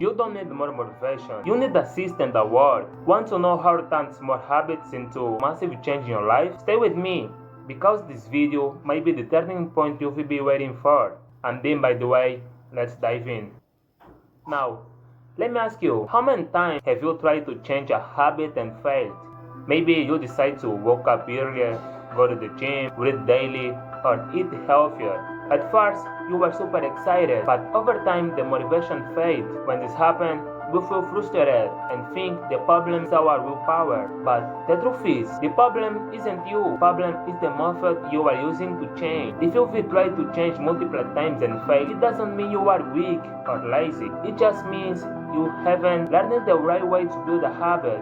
You don't need more motivation. You need a system that works. Want to know how to turn small habits into massive change in your life? Stay with me, because this video might be the turning point you'll be waiting for. And then, by the way, let's dive in. Now, let me ask you, how many times have you tried to change a habit and failed? Maybe you decide to wake up earlier, go to the gym, read daily, or eat healthier. At first, you were super excited, but over time the motivation fades. When this happens, we feel frustrated and think the problem is our willpower. But the truth is, the problem isn't you. The problem is the method you are using to change. If you've tried to change multiple times and failed, it doesn't mean you are weak or lazy. It just means you haven't learned the right way to build a habit.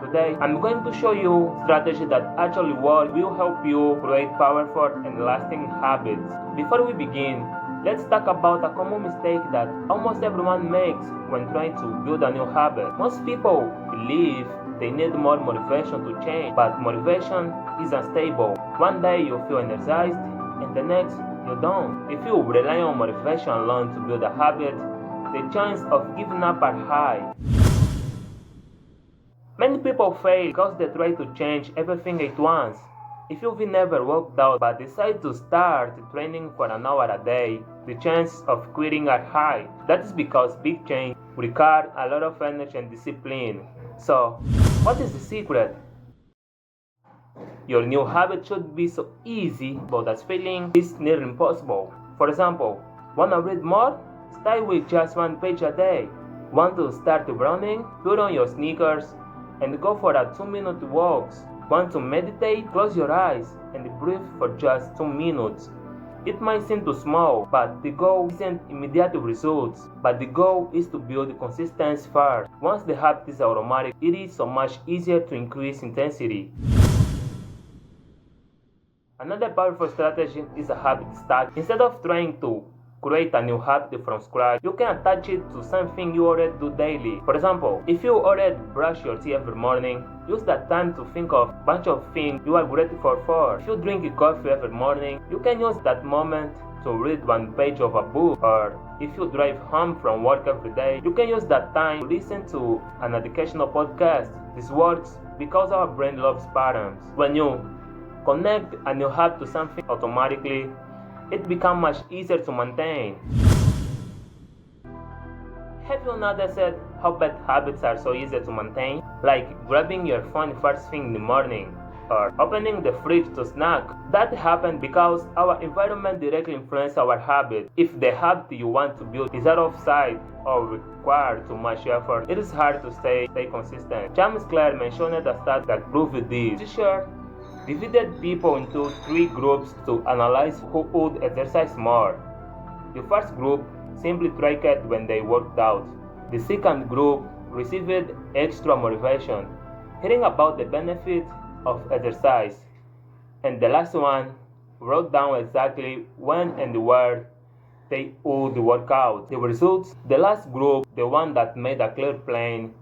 Today, I'm going to show you strategy that actually work, will help you create powerful and lasting habits. Before we begin, let's talk about a common mistake that almost everyone makes when trying to build a new habit. Most people believe they need more motivation to change, but motivation is unstable. One day you feel energized, and the next you don't. If you rely on motivation alone to build a habit, the chance of giving up are high. Many people fail because they try to change everything at once. If you've never worked out but decide to start training for an hour a day, the chances of quitting are high. That is because big change require a lot of energy and discipline. So, what is the secret? Your new habit should be so easy, but as feeling is near impossible. For example, wanna read more? Start with just 1 page a day. Want to start running? Put on your sneakers and go for a 2-minute walks. Want to meditate? Close your eyes and breathe for just 2 minutes. It might seem too small, but the goal isn't immediate results, but the goal is to build consistency first. Once the habit is automatic, it is so much easier to increase intensity. Another powerful strategy is a habit stack. Instead of trying to create a new habit from scratch, you can attach it to something you already do daily. For example, if you already brush your teeth every morning, use that time to think of a bunch of things you are grateful for. If you drink coffee every morning, you can use that moment to read 1 page of a book. Or if you drive home from work every day, you can use that time to listen to an educational podcast. This works because our brain loves patterns. When you connect a new habit to something automatically, it becomes much easier to maintain. Have you noticed how bad habits are so easy to maintain? Like grabbing your phone first thing in the morning, or opening the fridge to snack. That happens because our environment directly influences our habit. If the habit you want to build is out of sight or require too much effort, it is hard to stay consistent. James Clear mentioned a stat that proved this. Teacher divided people into 3 groups to analyze who would exercise more. The first group simply tracked when they worked out. The second group received extra motivation, hearing about the benefit of exercise. And the last one wrote down exactly when and where they would work out. The results, the last group, the one that made a clear plan,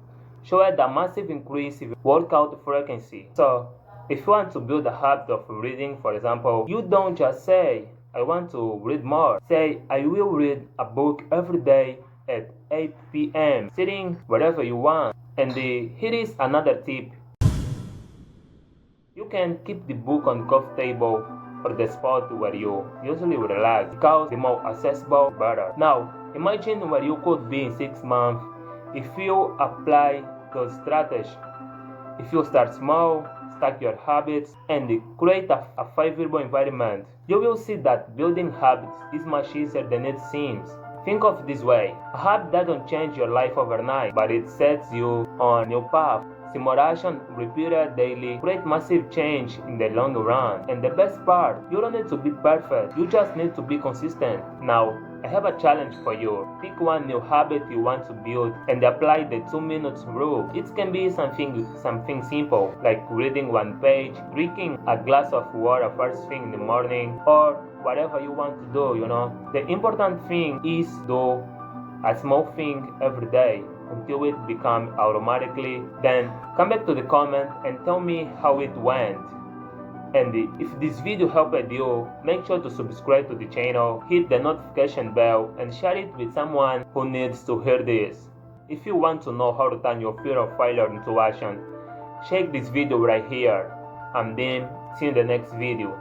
showed a massive increase in workout frequency. So, if you want to build a habit of reading, for example, you don't just say, I want to read more. Say, I will read a book every day at 8 p.m., sitting wherever you want. And here is another tip. You can keep the book on the coffee table or the spot where you usually relax, because the more accessible, better. Now, imagine where you could be in 6 months if you apply those strategies. If you start small, stack your habits, and create a favorable environment, you will see that building habits is much easier than it seems. Think of it this way. A habit doesn't change your life overnight, but it sets you on a new path. Small action repeated daily create massive change in the long run. And the best part, you don't need to be perfect, you just need to be consistent. Now, I have a challenge for you. Pick one new habit you want to build and apply the 2 minutes rule. It can be something simple, like reading 1 page, drinking a glass of water first thing in the morning, or whatever you want to do, The important thing is do a small thing every day until it becomes automatically. Then come back to the comment and tell me how it went. And if this video helped you, make sure to subscribe to the channel, hit the notification bell, and share it with someone who needs to hear this. If you want to know how to turn your fear of failure into action, check this video right here, and then see you in the next video.